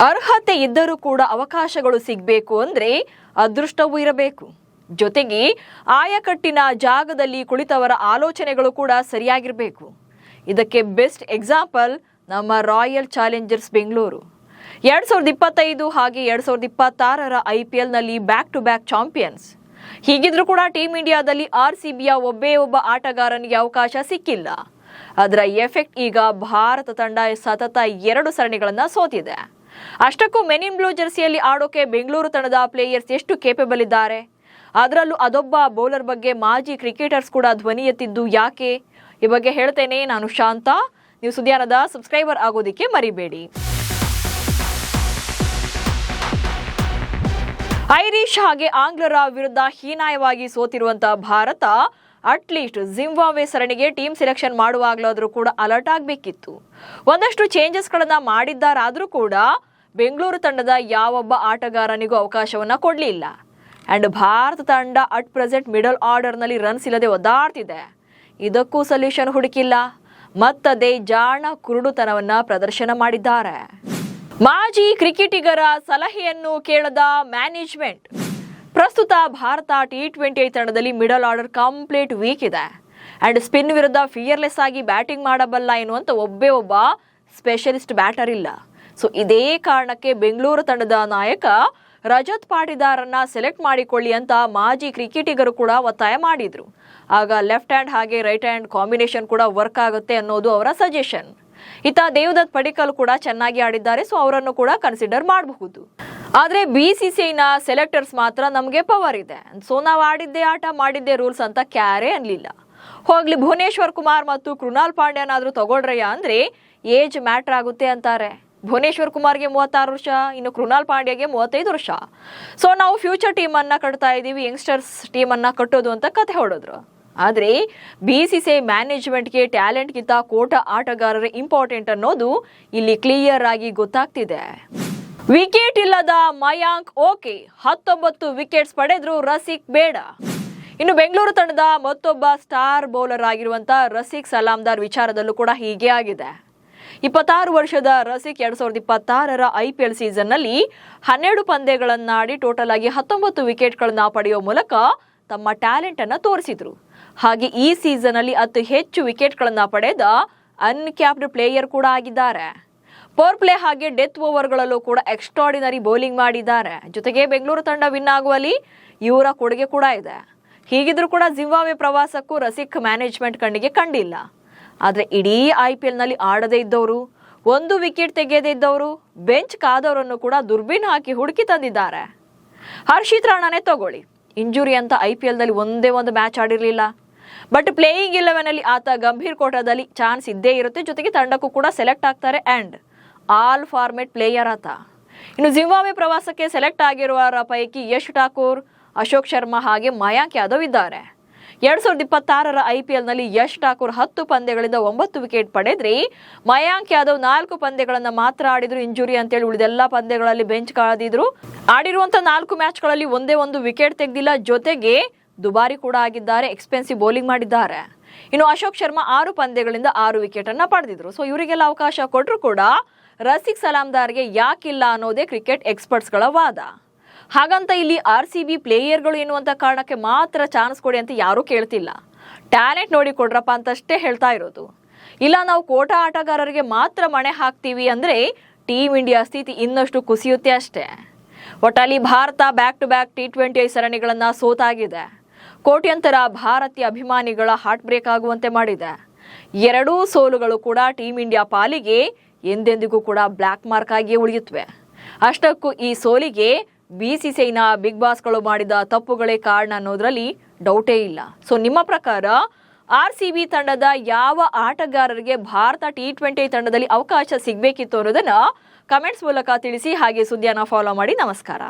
ಅರ್ಹತೆ ಇದ್ದರೂ ಕೂಡ ಅವಕಾಶಗಳು ಸಿಗಬೇಕು ಅಂದ್ರೆ ಅದೃಷ್ಟವೂ ಇರಬೇಕು. ಜೊತೆಗೆ ಆಯಕಟ್ಟಿನ ಜಾಗದಲ್ಲಿ ಕುಳಿತವರ ಆಲೋಚನೆಗಳು ಕೂಡ ಸರಿಯಾಗಿರಬೇಕು. ಇದಕ್ಕೆ ಬೆಸ್ಟ್ ಎಕ್ಸಾಂಪಲ್ ನಮ್ಮ ರಾಯಲ್ ಚಾಲೆಂಜರ್ಸ್ ಬೆಂಗಳೂರು. 2025 ಹಾಗೆ 2026ರ IPLನಲ್ಲಿ ಬ್ಯಾಕ್ ಟು ಬ್ಯಾಕ್ ಚಾಂಪಿಯನ್ಸ್. ಹೀಗಿದ್ರೂ ಕೂಡ ಟೀಮ್ ಇಂಡಿಯಾದಲ್ಲಿ RCBಯ ಒಬ್ಬ ಆಟಗಾರನಿಗೆ ಅವಕಾಶ ಸಿಕ್ಕಿಲ್ಲ. ಅದರ ಎಫೆಕ್ಟ್ ಈಗ ಭಾರತ ತಂಡ ಸತತ 2 ಸರಣಿಗಳನ್ನು ಸೋತಿದೆ. ಅಷ್ಟಕ್ಕೂ ಮೆನ್ ಇನ್ ಬ್ಲೂ ಜರ್ಸಿಯಲ್ಲಿ ಆಡೋಕೆ ಬೆಂಗಳೂರು ತಂಡದ ಪ್ಲೇಯರ್ಸ್ ಎಷ್ಟು ಕೇಪಬಲ್ ಇದ್ದಾರೆ. ಅದರಲ್ಲೂ ಅದೊಬ್ಬ ಬೌಲರ್ ಬಗ್ಗೆ ಮಾಜಿ ಕ್ರಿಕೆಟರ್ಸ್ ಕೂಡ ಧ್ವನಿ ಎತ್ತಿದ್ದು ಯಾಕೆ? ಈ ಬಗ್ಗೆ ಹೇಳ್ತೇನೆ. ನಾನು ಶಾಂತ. ನೀವು ಸುದ್ಯಾನದ ಸಬ್ಸ್ಕ್ರೈಬರ್ ಆಗೋದಿಕ್ಕೆ ಮರಿಬೇಡಿ. ಐರಿಷ್ ಹಾಗೆ ಆಂಗ್ಲರ ವಿರುದ್ಧ ಹೀನಾಯವಾಗಿ ಸೋತಿರುವಂತಹ ಭಾರತ ಅಟ್ಲೀಸ್ಟ್ ಜಿಂಬಾಬ್ವೆ ಸರಣಿಗೆ ಟೀಮ್ ಸೆಲೆಕ್ಷನ್ ಮಾಡುವಾಗಲಾದರೂ ಕೂಡ ಅಲರ್ಟ್ ಆಗಬೇಕಿತ್ತು. ಒಂದಷ್ಟು ಚೇಂಜಸ್ಗಳನ್ನ ಮಾಡಿದ್ದಾರಾದರೂ ಕೂಡ ಬೆಂಗಳೂರು ತಂಡದ ಯಾವೊಬ್ಬ ಆಟಗಾರನಿಗೂ ಅವಕಾಶವನ್ನ ಕೊಡಲಿಲ್ಲ. ಅಂಡ್ ಭಾರತ ತಂಡ ಅಟ್ ಪ್ರೆಸೆಂಟ್ ಮಿಡಲ್ ಆರ್ಡರ್ನಲ್ಲಿ ರನ್ಸ್ ಇಲ್ಲದೆ ಒದ್ದಾಡ್ತಿದೆ. ಇದಕ್ಕೂ ಸೊಲ್ಯೂಷನ್ ಹುಡುಕಿಲ್ಲ. ಮತ್ತದೇ ಜಾಣ ಕುರುಡುತನವನ್ನ ಪ್ರದರ್ಶನ ಮಾಡಿದ್ದಾರೆ. ಮಾಜಿ ಕ್ರಿಕೆಟಿಗರ ಸಲಹೆಯನ್ನು ಕೇಳದ ಮ್ಯಾನೇಜ್ಮೆಂಟ್. ಪ್ರಸ್ತುತ ಭಾರತ T20 ತಂಡದಲ್ಲಿ ಮಿಡಲ್ ಆರ್ಡರ್ ಕಂಪ್ಲೀಟ್ ವೀಕ್ ಇದೆ. ಅಂಡ್ ಸ್ಪಿನ್ ವಿರುದ್ಧ ಫಿಯರ್ಲೆಸ್ ಆಗಿ ಬ್ಯಾಟಿಂಗ್ ಮಾಡಬಲ್ಲ ಎನ್ನುವಂತ ಒಬ್ಬ ಸ್ಪೆಷಲಿಸ್ಟ್ ಬ್ಯಾಟರ್ ಇಲ್ಲ. ಸೊ ಇದೇ ಕಾರಣಕ್ಕೆ ಬೆಂಗಳೂರು ತಂಡದ ನಾಯಕ ರಜತ್ ಪಾಟಿದಾರನ್ನ ಸೆಲೆಕ್ಟ್ ಮಾಡಿಕೊಳ್ಳಿ ಅಂತ ಮಾಜಿ ಕ್ರಿಕೆಟಿಗರು ಕೂಡ ಒತ್ತಾಯ ಮಾಡಿದ್ರು. ಆಗ ಲೆಫ್ಟ್ ಹ್ಯಾಂಡ್ ಹಾಗೆ ರೈಟ್ ಹ್ಯಾಂಡ್ ಕಾಂಬಿನೇಷನ್ ಕೂಡ ವರ್ಕ್ ಆಗುತ್ತೆ ಅನ್ನೋದು ಅವರ ಸಜೆಷನ್. ಇತ್ತ ದೇವದತ್ ಪಡಿಕ್ಕಲ್ ಕೂಡ ಚೆನ್ನಾಗಿ ಆಡಿದ್ದಾರೆ. ಸೊ ಅವರನ್ನು ಕೂಡ ಕನ್ಸಿಡರ್ ಮಾಡಬಹುದು. ಆದ್ರೆ BCCIನ ಸೆಲೆಕ್ಟರ್ಸ್ ಮಾತ್ರ ನಮಗೆ ಪವರ್ ಇದೆ, ಸೊ ನಾವು ಆಡಿದ್ದೇ ಆಟ ಮಾಡಿದ್ದೇ ರೂಲ್ಸ್ ಅಂತ ಕ್ಯಾರೇ ಅನ್ಲಿಲ್ಲ. ಹೋಗ್ಲಿ ಭುವನೇಶ್ವರ್ ಕುಮಾರ್ ಮತ್ತು ಕೃಣಾಲ್ ಪಾಂಡ್ಯನಾದ್ರೂ ತಗೊಳ್ರಯ್ಯ ಅಂದ್ರೆ ಏಜ್ ಮ್ಯಾಟರ್ ಆಗುತ್ತೆ ಅಂತಾರೆ. ಭುವನೇಶ್ವರ್ ಕುಮಾರ್ಗೆ 36 ವರ್ಷ, ಇನ್ನು ಕೃಣಾಲ್ ಪಾಂಡ್ಯಗೆ 35 ವರ್ಷ. ಸೊ ನಾವು ಫ್ಯೂಚರ್ ಟೀಮ್ ಅನ್ನ ಕಟ್ತಾ ಇದೀವಿ, ಯಂಗ್ಸ್ಟರ್ಸ್ ಟೀಮ್ ಅನ್ನ ಕಟ್ಟೋದು ಅಂತ ಕತೆ ಹೊಡೆದ್ರು. ಆದ್ರೆ BCCI ಮ್ಯಾನೇಜ್ಮೆಂಟ್ಗೆ ಟ್ಯಾಲೆಂಟ್ಗಿಂತ ಕೋಟ ಆಟಗಾರರೇ ಇಂಪಾರ್ಟೆಂಟ್ ಅನ್ನೋದು ಇಲ್ಲಿ ಕ್ಲಿಯರ್ ಆಗಿ ಗೊತ್ತಾಗ್ತಿದೆ. ವಿಕೆಟ್ ಇಲ್ಲದ ಮಯಾಂಕ್ ಓಕೆ, 19 ವಿಕೆಟ್ಸ್ ಪಡೆದ್ರು ರಸಿಕ್ ಬೇಡ. ಇನ್ನು ಬೆಂಗಳೂರು ತಂಡದ ಮತ್ತೊಬ್ಬ ಸ್ಟಾರ್ ಬೌಲರ್ ಆಗಿರುವಂತಹ ರಸಿಕ್ ಸಲಾಮ್ದಾರ್ ವಿಚಾರದಲ್ಲೂ ಕೂಡ ಹೀಗೆ ಆಗಿದೆ. 26 ವರ್ಷದ ರಸಿಕ್ 2026ರ IPL ಸೀಸನ್ನಲ್ಲಿ 12 ಪಂದ್ಯಗಳನ್ನಾಡಿ ಟೋಟಲ್ ಆಗಿ 19 ವಿಕೆಟ್ಗಳನ್ನ ಪಡೆಯುವ ಮೂಲಕ ತಮ್ಮ ಟ್ಯಾಲೆಂಟ್ ಅನ್ನ ತೋರಿಸಿದ್ರು. ಹಾಗೆ ಈ ಸೀಸನ್ ಅಲ್ಲಿ ಅತಿ ಹೆಚ್ಚು ವಿಕೆಟ್ಗಳನ್ನ ಪಡೆದ ಅನ್ಕ್ಯಾಪ್ಡ್ ಪ್ಲೇಯರ್ ಕೂಡ ಆಗಿದ್ದಾರೆ. ಪವರ್ ಪ್ಲೇ ಹಾಗೆ ಡೆತ್ ಓವರ್ಗಳಲ್ಲೂ ಕೂಡ ಎಕ್ಸ್ಟ್ರಾರ್ಡಿನರಿ ಬೌಲಿಂಗ್ ಮಾಡಿದ್ದಾರೆ. ಜೊತೆಗೆ ಬೆಂಗಳೂರು ತಂಡ ವಿನ್ ಆಗುವಲ್ಲಿ ಇವರ ಕೊಡುಗೆ ಕೂಡ ಇದೆ. ಹೀಗಿದ್ರೂ ಕೂಡ ಜಿಂಬಾಬ್ವೆ ಪ್ರವಾಸಕ್ಕೂ ರಸಿಕ್ ಮ್ಯಾನೇಜ್ಮೆಂಟ್ ಕಣ್ಣಿಗೆ ಕಂಡಿಲ್ಲ. ಆದ್ರೆ ಇಡೀ IPLನಲ್ಲಿ ಆಡದೇ ಇದ್ದವರು, 1 ವಿಕೆಟ್ ತೆಗೆಯದೇ ಇದ್ದವರು, ಬೆಂಚ್ ಕಾದವರನ್ನು ಕೂಡ ದುರ್ಬೀನ್ ಹಾಕಿ ಹುಡುಕಿ ತಂದಿದ್ದಾರೆ. ಹರ್ಷಿತ್ ರಾಣಾನೇ ತಗೊಳ್ಳಿ, ಇಂಜುರಿ ಅಂತ IPLದಲ್ಲಿ ಒಂದೇ ಒಂದು ಮ್ಯಾಚ್ ಆಡಿರಲಿಲ್ಲ. ಬಟ್ ಪ್ಲೇಯಿಂಗ್ 11 ಆತ ಗಂಭೀರ್ ಕೋಟಾದಲ್ಲಿ ಚಾನ್ಸ್ ಇದ್ದೇ ಇರುತ್ತೆ. ಜೊತೆಗೆ ತಂಡಕ್ಕೂ ಕೂಡ ಸೆಲೆಕ್ಟ್ ಆಗ್ತಾರೆ. ಅಂಡ್ ಆಲ್ ಫಾರ್ಮೆಟ್ ಪ್ಲೇಯರ್ ಆತ. ಇನ್ನು ಜಿಂಬಾಬ್ವೆ ಪ್ರವಾಸಕ್ಕೆ ಸೆಲೆಕ್ಟ್ ಆಗಿರುವವರ ಪೈಕಿ ಯಶ್ ಠಾಕೂರ್, ಅಶೋಕ್ ಶರ್ಮಾ ಹಾಗೆ ಮಯಾಂಕ್ ಯಾದವ್ ಇದ್ದಾರೆ. 2026ರ IPLನಲ್ಲಿ ಯಶ್ ಠಾಕೂರ್ 10 ಪಂದ್ಯಗಳಿಂದ 9 ವಿಕೆಟ್ ಪಡೆದ್ರಿ. ಮಯಾಂಕ್ ಯಾದವ್ 4 ಪಂದ್ಯಗಳನ್ನ ಮಾತ್ರ ಆಡಿದ್ರು, ಇಂಜುರಿ ಅಂತೇಳಿ ಉಳಿದೆಲ್ಲ ಪಂದ್ಯಗಳಲ್ಲಿ ಬೆಂಚ್ ಕಾದಿದ್ರು. ಆಡಿರುವಂತ 4 ಮ್ಯಾಚ್ಗಳಲ್ಲಿ ಒಂದೇ ಒಂದು ವಿಕೆಟ್ ತೆಗೆದಿಲ್ಲ. ಜೊತೆಗೆ ದುಬಾರಿ ಕೂಡ ಆಗಿದ್ದಾರೆ, ಎಕ್ಸ್ಪೆನ್ಸಿವ್ ಬೌಲಿಂಗ್ ಮಾಡಿದ್ದಾರೆ. ಇನ್ನು ಅಶೋಕ್ ಶರ್ಮಾ 6 ಪಂದ್ಯಗಳಿಂದ 6 ವಿಕೆಟ್ ಅನ್ನ ಪಡೆದಿದ್ರು. ಸೊ ಇವರಿಗೆಲ್ಲ ಅವಕಾಶ ಕೊಟ್ಟರು ಕೂಡ ರಸಿಕ್ ಸಲಾಮ್ದಾರ್ಗೆ ಯಾಕಿಲ್ಲ ಅನ್ನೋದೇ ಕ್ರಿಕೆಟ್ ಎಕ್ಸ್ಪರ್ಟ್ಸ್ಗಳ ವಾದ. ಹಾಗಂತ ಇಲ್ಲಿ RCB ಪ್ಲೇಯರ್ಗಳು ಎನ್ನುವಂತ ಕಾರಣಕ್ಕೆ ಮಾತ್ರ ಚಾನ್ಸ್ ಕೊಡಿ ಅಂತ ಯಾರೂ ಕೇಳ್ತಿಲ್ಲ. ಟ್ಯಾಲೆಂಟ್ ನೋಡಿ ಕೊಡ್ರಪ್ಪ ಅಂತಷ್ಟೇ ಹೇಳ್ತಾ ಇರೋದು. ಇಲ್ಲ ನಾವು ಕೋಟಾ ಆಟಗಾರರಿಗೆ ಮಾತ್ರ ಮಣೆ ಹಾಕ್ತೀವಿ ಅಂದ್ರೆ ಟೀಮ್ ಇಂಡಿಯಾ ಸ್ಥಿತಿ ಇನ್ನಷ್ಟು ಕುಸಿಯುತ್ತೆ ಅಷ್ಟೇ. ಒಟ್ಟಲ್ಲಿ ಭಾರತ ಬ್ಯಾಕ್ ಟು ಬ್ಯಾಕ್ T20 ಸರಣಿಗಳನ್ನ ಸೋತಾಗಿದೆ. ಕೋಟ್ಯಂತರ ಭಾರತೀಯ ಅಭಿಮಾನಿಗಳ ಹಾರ್ಟ್ ಬ್ರೇಕ್ ಆಗುವಂತೆ ಮಾಡಿದೆ. 2 ಸೋಲುಗಳು ಕೂಡ ಟೀಮ್ ಇಂಡಿಯಾ ಪಾಲಿಗೆ ಎಂದೆಂದಿಗೂ ಕೂಡ ಬ್ಲ್ಯಾಕ್ ಮಾರ್ಕ್ ಆಗಿಯೇ ಉಳಿಯುತ್ತವೆ. ಅಷ್ಟಕ್ಕೂ ಈ ಸೋಲಿಗೆ BCCIನ ಬಿಗ್ ಬಾಸ್ಗಳು ಮಾಡಿದ ತಪ್ಪುಗಳೇ ಕಾರಣ ಅನ್ನೋದ್ರಲ್ಲಿ ಡೌಟೇ ಇಲ್ಲ. ಸೊ ನಿಮ್ಮ ಪ್ರಕಾರ RCB ತಂಡದ ಯಾವ ಆಟಗಾರರಿಗೆ ಭಾರತ T20 ತಂಡದಲ್ಲಿ ಅವಕಾಶ ಸಿಗಬೇಕಿತ್ತು ಅನ್ನೋದನ್ನ ಕಮೆಂಟ್ಸ್ ಮೂಲಕ ತಿಳಿಸಿ. ಹಾಗೆ ಸುದ್ದಿಯನ್ನ ಫಾಲೋ ಮಾಡಿ. ನಮಸ್ಕಾರ.